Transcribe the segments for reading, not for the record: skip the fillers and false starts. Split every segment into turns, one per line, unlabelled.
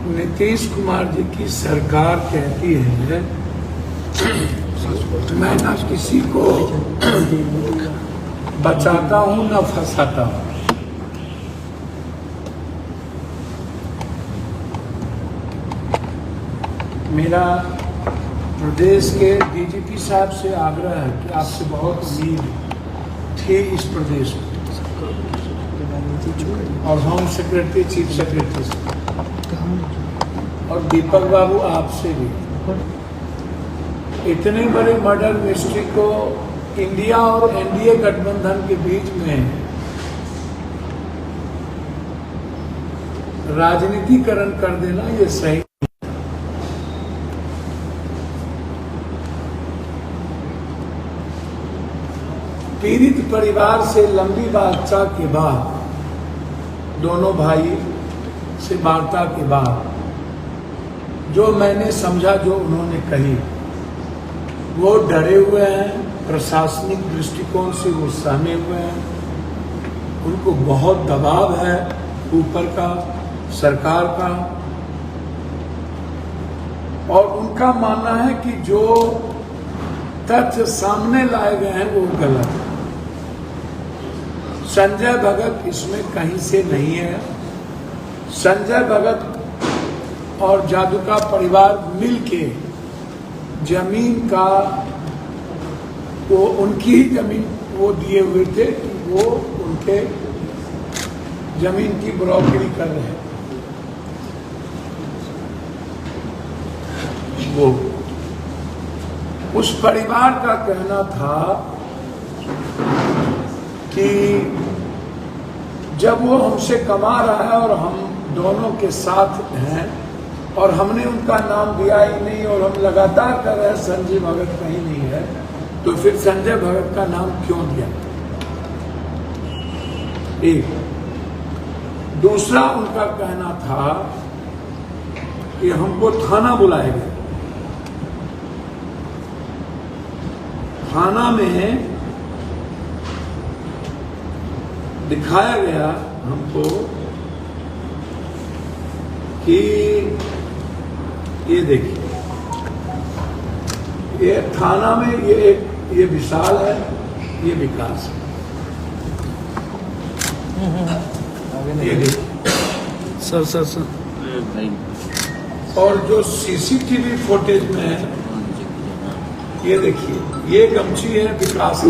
नीतीश कुमार जी की सरकार कहती है मैं ना किसी को बचाता हूं ना फंसाता हूं। मेरा प्रदेश के डीजीपी साहब से आग्रह है कि आपसे बहुत उम्मीद थी इस प्रदेश में, और होम सेक्रेटरी, चीफ सेक्रेटरी से, और दीपक बाबू आपसे भी। इतने बड़े मर्डर मिस्ट्री को इंडिया और एनडीए गठबंधन के बीच में राजनीतिकरण कर देना ये सही। पीड़ित परिवार से लंबी बातचीत के बाद, दोनों भाई से वार्ता के बाद जो मैंने समझा, जो उन्होंने कही, वो डरे हुए हैं, प्रशासनिक दृष्टिकोण से वो सहमे हुए हैं, उनको बहुत दबाव है ऊपर का, सरकार का, और उनका मानना है कि जो तथ्य सामने लाए गए हैं वो गलत है। संजय भगत इसमें कहीं से नहीं है। संजय भगत और जादू का परिवार मिलके जमीन का, वो उनकी ही जमीन वो दिए हुए थे कि वो उनके जमीन की ब्रोकरी कर रहे हैं। वो उस परिवार का कहना था कि जब वो हमसे कमा रहा है और हम दोनों के साथ हैं और हमने उनका नाम दिया ही नहीं और हम लगातार कर रहे हैं संजय भगत कहीं नहीं है, तो फिर संजय भगत का नाम क्यों दिया? एक दूसरा उनका कहना था कि हमको थाना बुलाया गया, थाना में दिखाया गया हमको कि ये देखिए, ये थाना में ये विशाल है, ये विकास है, ये देखिए सर और जो सीसीटीवी फुटेज में है, ये देखिए, ये गमछी है विकास का,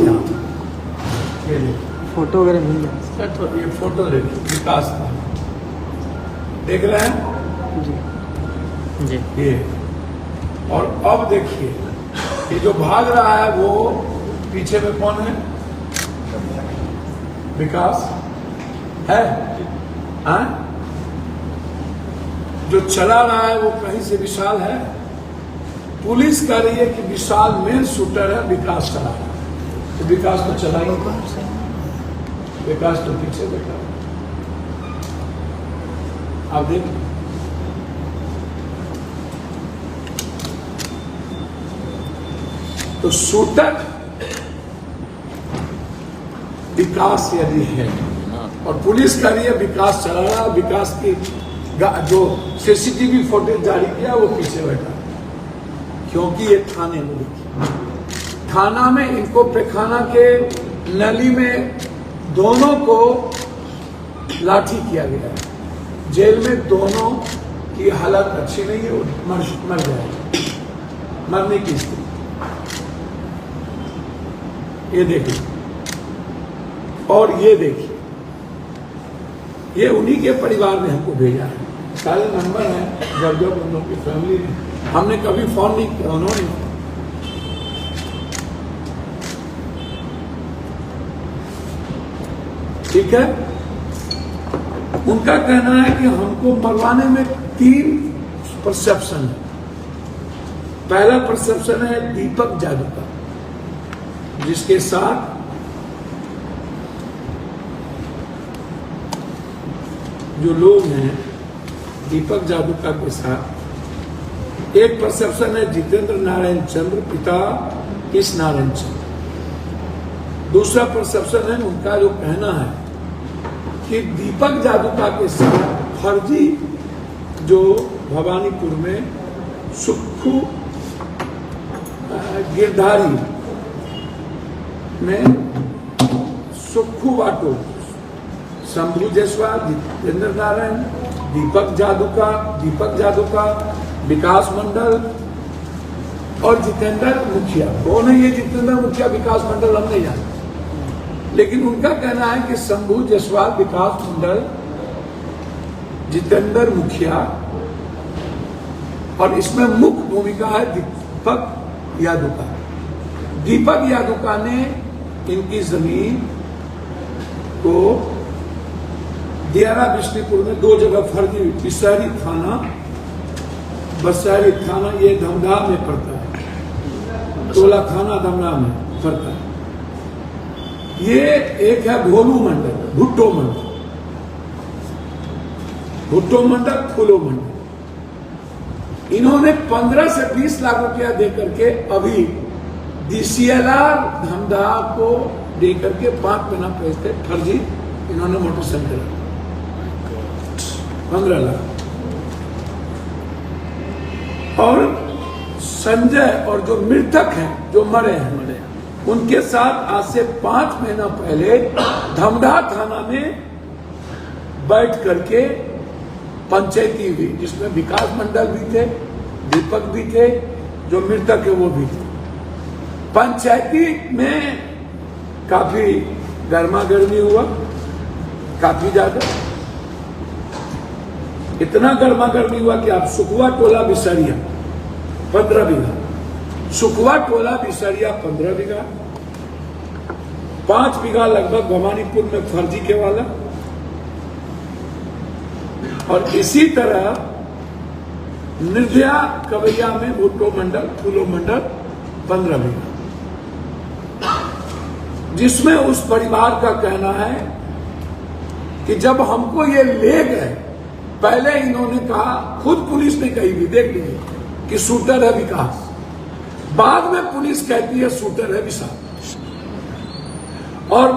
ये देखिए
फोटो वगैरह मिल जाए।
ये फोटो देखिए विकास का, देख रहे हैं
जी।
ये, और अब देखिए ये जो भाग रहा है वो पीछे में कौन है? विकास है, हाँ? जो चला रहा है वो कहीं से विशाल है। पुलिस कह रही है कि विशाल मेन शूटर है, विकास चला रहा है, तो विकास तो चला ही नहीं, विकास तो पीछे बैठा। आप देखिए, तो शूटर विकास यदि है और पुलिस कह रही है विकास चला रहा, विकास की जो सीसीटीवी फुटेज जारी किया वो पीछे बैठा, क्योंकि ये थाने में देखिए, थाना में इनको पैखाना के नली में दोनों को लाठी किया गया है। जेल में दोनों की हालत अच्छी नहीं है, मर जाएगा, मरने की स्थिति। ये देखिए, और ये देखिए, ये उन्हीं के परिवार ने हमको भेजा है, सारे नंबर हैं, जब उन लोगों की फैमिली ने, हमने कभी फोन नहीं किया, उन्होंने। ठीक है, उनका कहना है कि हमको मरवाने में 3 परसेप्शन है। पहला परसेप्शन है दीपक जादू का, जिसके साथ जो लोग हैं दीपक जादूका के साथ। एक परसेप्शन है जितेंद्र नारायण चंद्र, पिता कृष्ण नारायण चंद्र। दूसरा परसेप्शन है उनका जो कहना है कि दीपक जादूका के साथ फर्जी जो भवानीपुर में सुक्खू गिरधारी में सुक्खू वाटो, शंभू जायसवाल, जितेंद्र नारायण, दीपक जादूका, विकास मंडल और जितेंद्र मुखिया। कौन है ये जितेंद्र मुखिया, विकास मंडल, हम नहीं जानते, लेकिन उनका कहना है कि शंभू जायसवाल, विकास मंडल, जितेंद्र मुखिया, और इसमें मुख्य भूमिका है दीपक यादुका। दीपक यादुका ने इनकी जमीन को दियारा बिस्लीपुर में 2 जगह फर्जी, बसैरी थाना ये धमधा में पड़ता है, टोला थाना धमधा में पड़ता है। ये एक है भोलू मंडल, भुट्टो मंडल, फूलो मंडल। इन्होंने 15 से 20 लाख रुपया देकर के अभी DCLR धमधा को देकर के 5 महीना पैसे फर्जी इन्होंने मोटरसाइकिल 15 लाख। और संजय और जो मृतक हैं, जो मरे हैं, उनके साथ आज से 5 महीना पहले धमधा थाना में बैठ करके पंचायती हुई, जिसमें विकास मंडल भी थे, दीपक भी थे, जो मृतक है वो भी थे। पंचायती में काफी गर्मा गर्मी हुआ, काफी ज्यादा, इतना गर्मा गर्मी हुआ कि आप सुखवा टोला बिसरिया 15 बीघा, सुखवा टोला बिसरिया 15 बीघा, 5 बीघा लगभग भवानीपुर में फर्जी के वाला, और इसी तरह निर्दया कवैया में भुट्टो मंडल, फूलो मंडल 15 बीघा, जिसमें उस परिवार का कहना है कि जब हमको ये ले गए, पहले इन्होंने कहा, खुद पुलिस ने कही भी, देख लीजिए, कि शूटर है विकास, बाद में पुलिस कहती है शूटर है विशाल, और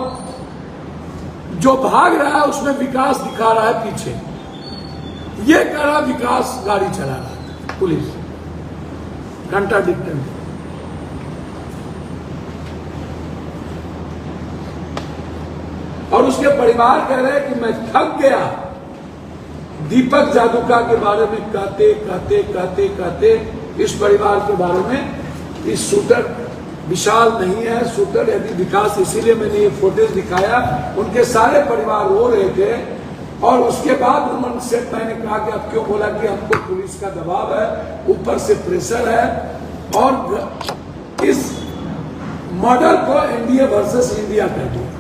जो भाग रहा है उसमें विकास दिखा रहा है पीछे, ये कह रहा विकास गाड़ी चला रहा है, पुलिस कंट्राडिक्टर। और उसके परिवार कह रहे हैं कि मैं थक गया, दीपक जादूका के बारे में कहते इस परिवार के बारे में, इस शूटर विशाल नहीं है, शूटर यदि विकास, इसीलिए मैंने ये फोटोज दिखाया। उनके सारे परिवार रो रहे थे, और उसके बाद उन्होंने मैंने कहा कि अब क्यों बोला कि हमको पुलिस का दबाव है, ऊपर से प्रेशर है, और इस मॉडल को एनडीए वर्सेस इंडिया कहते हैं।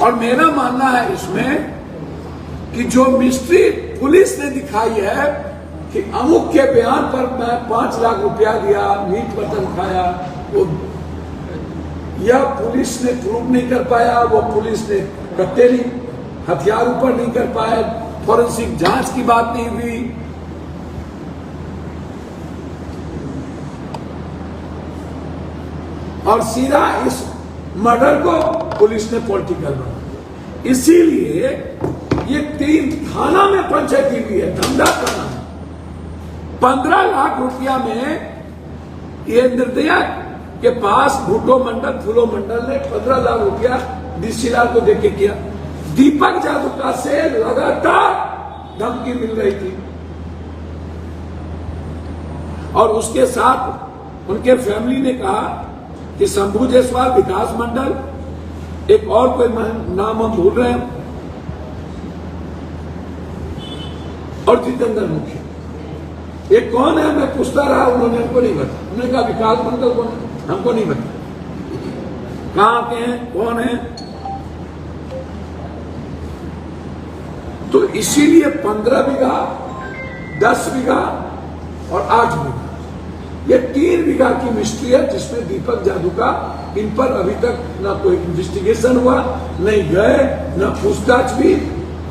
और मेरा मानना है इसमें कि जो मिस्ट्री पुलिस ने दिखाई है कि अमुक के बयान पर मैं 5 लाख रुपया दिया, मीट मटन खाया, वो यह पुलिस ने प्रूव नहीं कर पाया, वो पुलिस ने कट्टेरी हथियार ऊपर नहीं कर पाए, फॉरेंसिक जांच की बात नहीं हुई, और सीधा इस मर्डर को पुलिस ने पॉलिटिकल बना। इसीलिए ये 3 थाना में पंचायती हुई है, धमधा थाना में 15 लाख रुपया में ये निर्दया के पास भुट्टो मंडल, फूलो मंडल ने 15 लाख रुपया DCLR को देके किया। दीपक जादूका से लगातार धमकी मिल रही थी, और उसके साथ उनके फैमिली ने कहा कि शंभू जायसवाल, विकास मंडल, एक और कोई नाम हम भूल रहे हैं, और जितेंद्र मुखिया। ये कौन है मैं पूछता रहा, उन्होंने हमको नहीं बताया। उन्होंने कहा विकास मंडल कौन है, हमको नहीं बताया, कहां के हैं, कौन है। तो इसीलिए 15 बीघा, 10 बीघा और 8 बीघा, ये 3 बीघा की मिस्ट्री है, जिसमें दीपक जादूका, इन पर अभी तक ना कोई इन्वेस्टिगेशन हुआ, नहीं गए, ना पूछताछ भी,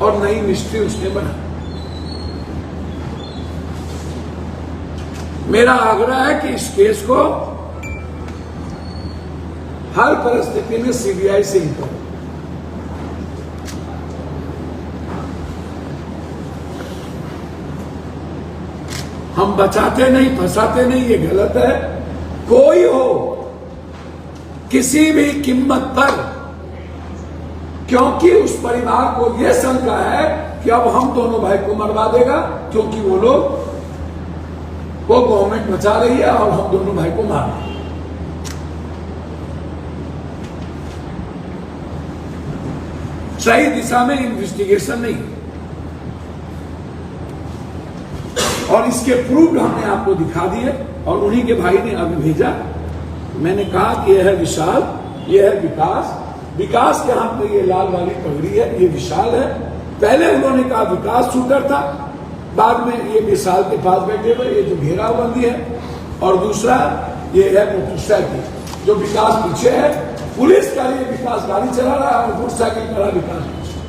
और नई मिस्ट्री उसने बना। मेरा आग्रह है कि इस केस को हर परिस्थिति में सीबीआई से इंक्वायरी। हम बचाते नहीं, फंसाते नहीं, ये गलत है। कोई हो, किसी भी कीमत पर, क्योंकि उस परिवार को यह शंका है कि अब हम दोनों भाई को मरवा देगा, क्योंकि वो गवर्नमेंट बचा रही है और हम दोनों भाई को मार देंगे। सही दिशा में इन्वेस्टिगेशन नहीं, और इसके प्रूफ हमने आपको दिखा दिए, और उन्हीं के भाई ने अभी भेजा। मैंने कहा कि यह है विशाल, यह है विकास। विकास के हाथ में ये लाल वाली पगड़ी है, ये विशाल है। पहले उन्होंने कहा विकास शूटर था, बाद में ये विशाल के पास बैठे हुए, ये जो घेराबंदी है। और दूसरा ये है मोटरसाइकिल, जो विकास पीछे है। पुलिस का ये विकास गाड़ी चला रहा है और मोटरसाइकिल खड़ा विकास पीछे,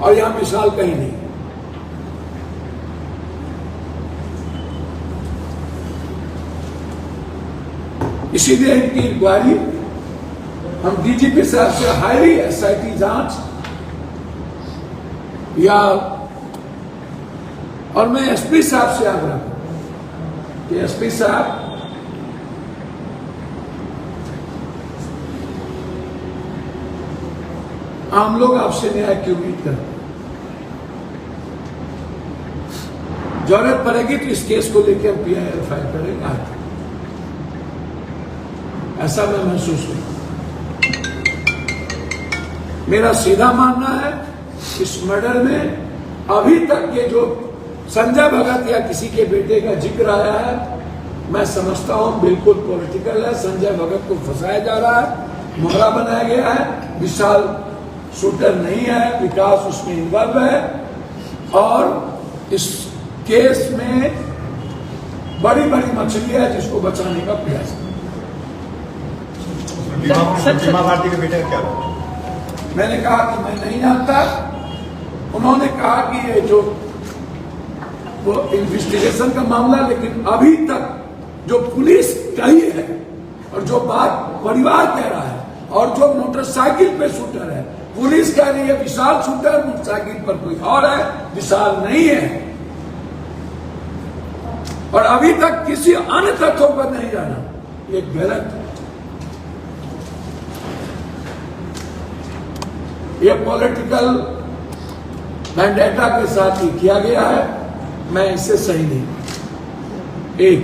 और यहां विशाल कहीं नहीं। इसीलिए इनकी इंक्वायरी हम डीजीपी साहब से हाईली एसआईटी जांच, या और मैं एसपी साहब से आग्रह करूं कि एसपी साहब आम लोग आपसे न्याय की उम्मीद करते हैं। जरूरत पड़ेगी तो इस केस को लेकर हम पीआईएल फाइल करेंगे आगे। ऐसा मैं महसूस हूं। मेरा सीधा मानना है, इस मर्डर में अभी तक ये जो संजय भगत या किसी के बेटे का जिक्र आया है, मैं समझता हूं बिल्कुल पॉलिटिकल है। संजय भगत को फंसाया जा रहा है, मोहरा बनाया गया है। विशाल शूटर नहीं है, विकास उसमें इन्वॉल्व है, और इस केस में बड़ी बड़ी मछली है जिसको बचाने का प्रयास है।
बीमा भारती के बेटे का क्या हुआ?
मैंने कहा कि मैं नहीं जानता। उन्होंने कहा कि ये जो वो इन्वेस्टिगेशन का मामला, लेकिन अभी तक जो पुलिस कही है और जो बात परिवार कह रहा है, और जो मोटरसाइकिल पे शूटर है, पुलिस कह रही है विशाल शूटर, मोटरसाइकिल पर कोई और है, विशाल नहीं है। और अभी तक किसी अन्य तथ्यों पर नहीं जाना, ये गलत है। ये पॉलिटिकल मैंडेटा के साथ ही किया गया है, मैं इससे सही नहीं। एक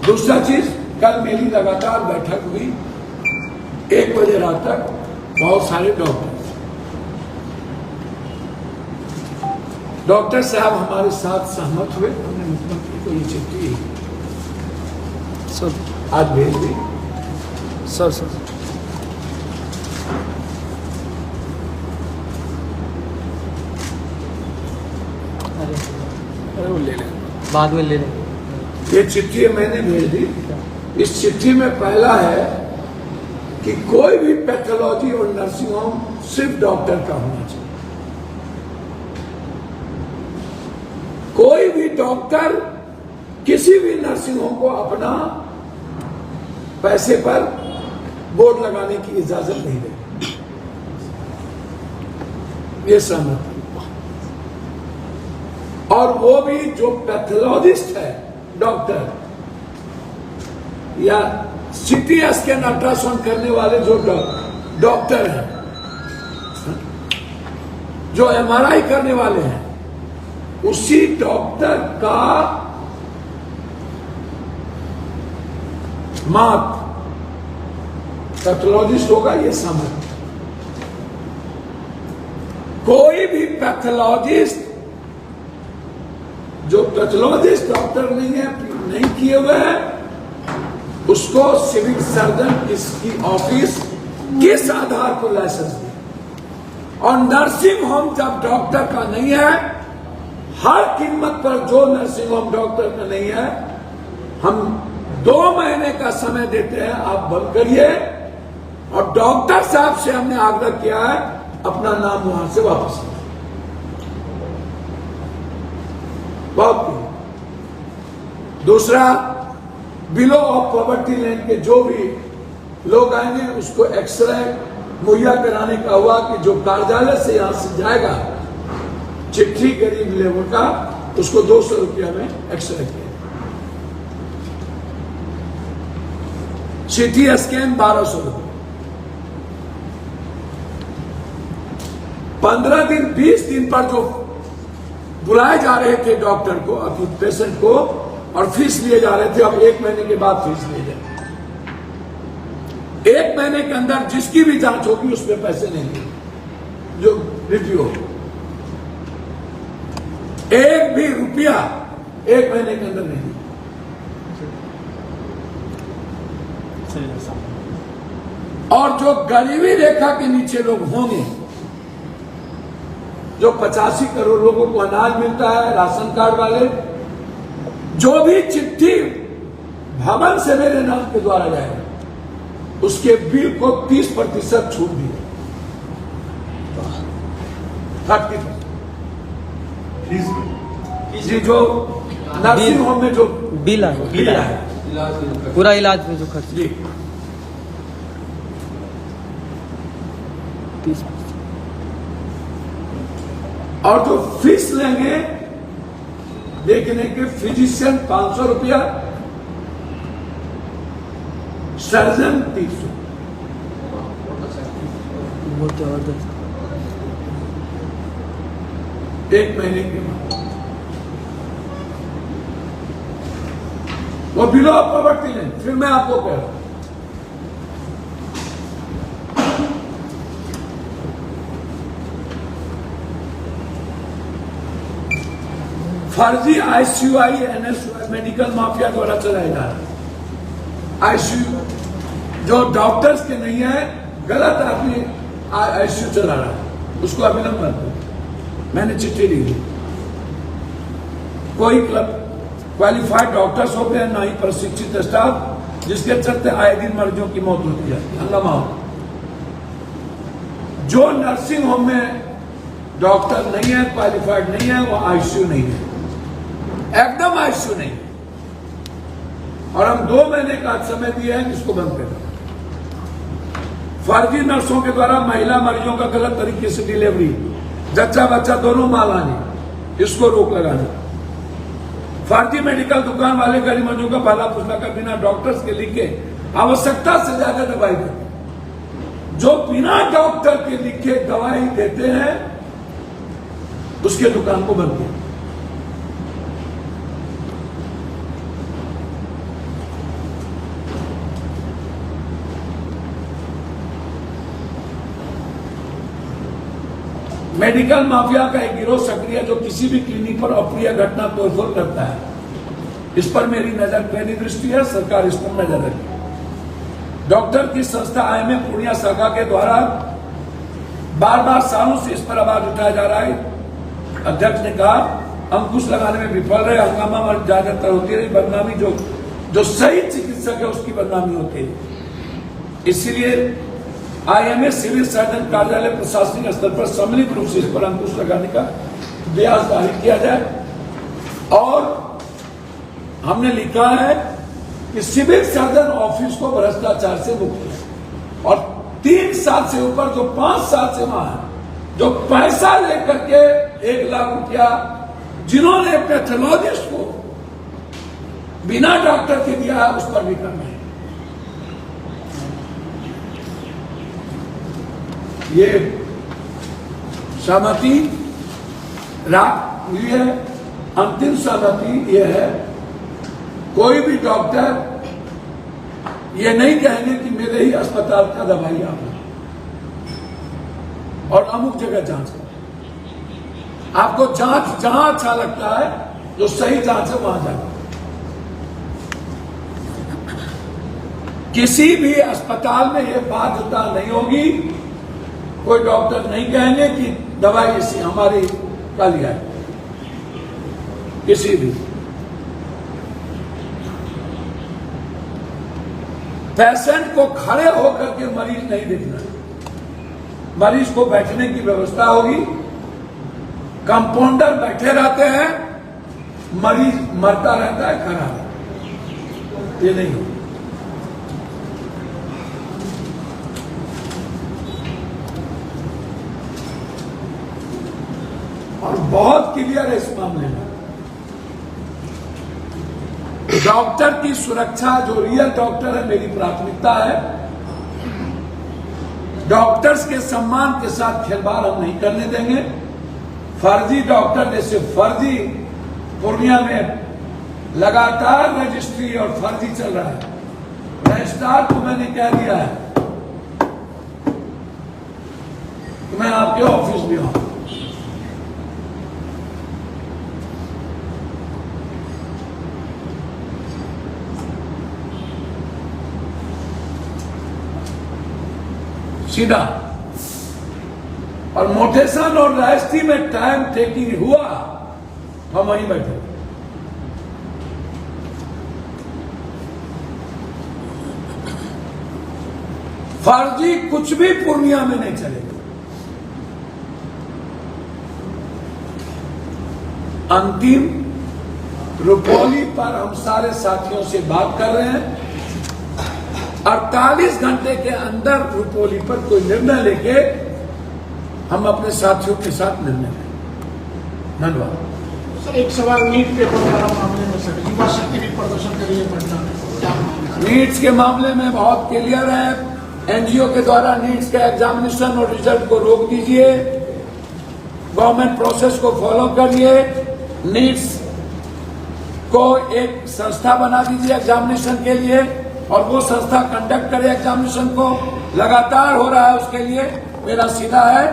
दूसरा चीज, कल मेरी लगातार बैठक हुई 1 बजे रात तक, बहुत सारे डॉक्टर साहब हमारे साथ सहमत हुए। हमने मुख्यमंत्री को ये चिट्ठी
सर
आज भेज दी।
सर
अरे वो ले लें,
बाद में ले लेंगे।
ये चिट्ठी मैंने भेज दी। इस चिट्ठी में पहला है कि कोई भी पैथोलॉजी और नर्सिंग होम सिर्फ डॉक्टर का होना चाहिए। कोई भी डॉक्टर किसी भी नर्सिंग होम को अपना पैसे पर बोर्ड लगाने की इजाजत नहीं देगा। ये सहमत। और वो भी जो पैथोलॉजिस्ट है, डॉक्टर या सीटी स्कैन अल्ट्रासाउंड करने वाले जो डॉक्टर हैं, जो एमआरआई करने वाले हैं, उसी डॉक्टर का माप पैथोलॉजिस्ट होगा। ये समझ, कोई भी पैथोलॉजिस्ट जो पैथोलॉजिस्ट डॉक्टर नहीं किए हुए हैं, उसको सिविल सर्जन इसकी ऑफिस किस आधार पर लाइसेंस दे। और नर्सिंग होम जब डॉक्टर का नहीं है, हर कीमत पर जो नर्सिंग होम डॉक्टर का नहीं है, हम 2 महीने का समय देते हैं, आप बंद करिए। और डॉक्टर साहब से हमने आग्रह किया है अपना नाम वहां से वापस लें। बहुत दूसरा, बिलो ऑफ पॉवर्टी लाइन के जो भी लोग आएंगे उसको एक्सरे मुहैया कराने का हुआ कि जो कार्यालय से यहां से जाएगा चिट्ठी गरीब लेबर का, उसको 200 रुपया में एक्सरे किया। सिटी स्कैन 1200 रुपये। 15 दिन 20 दिन पर जो बुलाए जा रहे थे डॉक्टर को, अभी पेशेंट को, और फीस लिए जा रहे थे, अब 1 महीने के बाद फीस लिए जाए। 1 महीने के अंदर जिसकी भी जांच होगी उसमें पैसे नहीं लिए, जो रिव्यू हो। 1 भी रुपया 1 महीने के अंदर नहीं। और जो गरीबी रेखा के नीचे लोग होंगे, जो 85 करोड़ लोगों को अनाज मिलता है, राशन कार्ड वाले, जो भी चिट्ठी भवन से मेरे नाम के द्वारा जाएगा उसके बिल को 30% छूट दी। 30%। जी, जो नर्सिंग होम में जो
बिल है पूरा इलाज में जो खर्च
जी
30%।
और जो फीस लेंगे देखने के, फिजिशियन 500 रुपया, सर्जन 300।
बहुत जबरदस्त।
1 महीने के बाद वो बिलो ऑफ पॉवर्टी नहीं। फिर मैं आपको कह रहा हूं, फर्जी आईसीयूआई एनएसयूआई मेडिकल माफिया द्वारा चलाया जा रहा है। आईसीयू जो डॉक्टर्स के नहीं है, गलत आदमी आईसीयू चला रहा है, उसको अभिनंदन करते। मैंने चिट्ठी ली थी, कोई क्वालिफाइड डॉक्टर्स होते हैं, ना ही प्रशिक्षित स्टाफ, जिसके चलते आए दिन मरीजों की मौत होती जाती है, हंगामा हो। जो नर्सिंग होम में डॉक्टर नहीं है, क्वालिफाइड नहीं है, वो आईसीयू नहीं है, एकदम आईसीयू नहीं। और हम 2 महीने का समय दिए हैं इसको बंद करें। फर्जी नर्सों के द्वारा महिला मरीजों का गलत तरीके से डिलीवरी, जच्चा बच्चा दोनों मां लाने, इसको रोक लगाने। फर्जी मेडिकल दुकान वाले गरीब मरीजों का भला पूछना कर बिना डॉक्टर्स के लिखे आवश्यकता से ज्यादा दवाई देते। जो बिना डॉक्टर के लिखे दवाई देते हैं उसके दुकान को बंद किया। मेडिकल माफिया का एक गिरोह सक्रिय जो किसी भी क्लिनिक पर अप्रिय घटना तोड़फोड़ करता है, इस पर मेरी मेरी दृष्टि है, सरकार इस पर नजर रखे। डॉक्टर की संस्था आईएमए पूर्णिया शाखा के द्वारा बार सालों से इस पर आवाज उठाया जा रहा है। अध्यक्ष ने कहा अंकुश लगाने में विफल रहे, हंगामा ज्यादातर होती रही, बदनामी जो सही चिकित्सक है उसकी बदनामी होती है। इसीलिए आईएमए सिविल सर्जन कार्यालय प्रशासनिक स्तर पर सम्मिलित रूप से इस पर अंकुश लगाने का प्रयास जारी किया जाए। और हमने लिखा है कि सिविल सर्जन ऑफिस को भ्रष्टाचार से मुक्त है, और 3 साल से ऊपर जो 5 साल से वहां है, जो पैसा लेकर के 1 लाख रुपया जिन्होंने पैथोलॉजिस्ट को बिना डॉक्टर के दिया, उस पर भी करना है। ये सहमति हुई है, अंतिम सहमति ये है, कोई भी डॉक्टर ये नहीं कहेंगे कि मेरे ही अस्पताल का दवाई आप और अमुक जगह जांच करें। आपको जांच जहां अच्छा लगता है, जो सही जांच है वहां जाए। किसी भी अस्पताल में यह बाध्यता नहीं होगी, कोई डॉक्टर नहीं कहेंगे कि दवाई इसी हमारी का लिया है, किसी भी। पेशेंट को खड़े होकर के मरीज नहीं देखना, मरीज को बैठने की व्यवस्था होगी। कंपाउंडर बैठे रहते हैं, मरीज मरता रहता है खड़ा। ये नहीं हो। और बहुत क्लियर है इस मामले में, डॉक्टर की सुरक्षा, जो रियल डॉक्टर है, मेरी प्राथमिकता है। डॉक्टर्स के सम्मान के साथ खिलवाड़ हम नहीं करने देंगे। फर्जी डॉक्टर, जैसे फर्जी पूर्णिया में लगातार रजिस्ट्री और फर्जी चल रहा है, रजिस्ट्रार को मैंने कह दिया है कि मैं आपके ऑफिस में आऊं। सीधा। और मोटेशन और रजिस्ट्री में टाइम टेकिंग हुआ, हम वहीं बैठे। फर्जी कुछ भी पूर्णिया में नहीं चलेगा। अंतिम रुपौली पर हम सारे साथियों से बात कर रहे हैं। 48 घंटे के अंदर रुपौली पर कोई निर्णय लेके हम अपने साथियों के साथ निर्णय लेंगे। धन्यवाद।
सर, एक सवाल नीट पेपर वाला मामले में सर, युवा शक्ति भी प्रदर्शन कर रही है पटना में, क्या मामला है?
नीट्स के मामले में बहुत क्लियर है। एनजीओ के द्वारा नीट्स का एग्जामिनेशन और रिजल्ट को रोक दीजिए, गवर्नमेंट प्रोसेस को फॉलो करिए, नीट्स को एक संस्था बना दीजिए एग्जामिनेशन के लिए, और वो संस्था कंडक्ट करे एग्जामिनेशन को। लगातार हो रहा है, उसके लिए मेरा सीधा है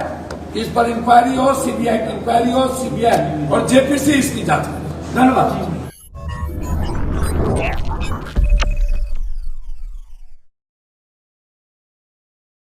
कि इस पर इंक्वायरी हो, सीबीआई की इंक्वायरी हो, सीबीआई और जेपीसी इसकी जांच करे। धन्यवाद।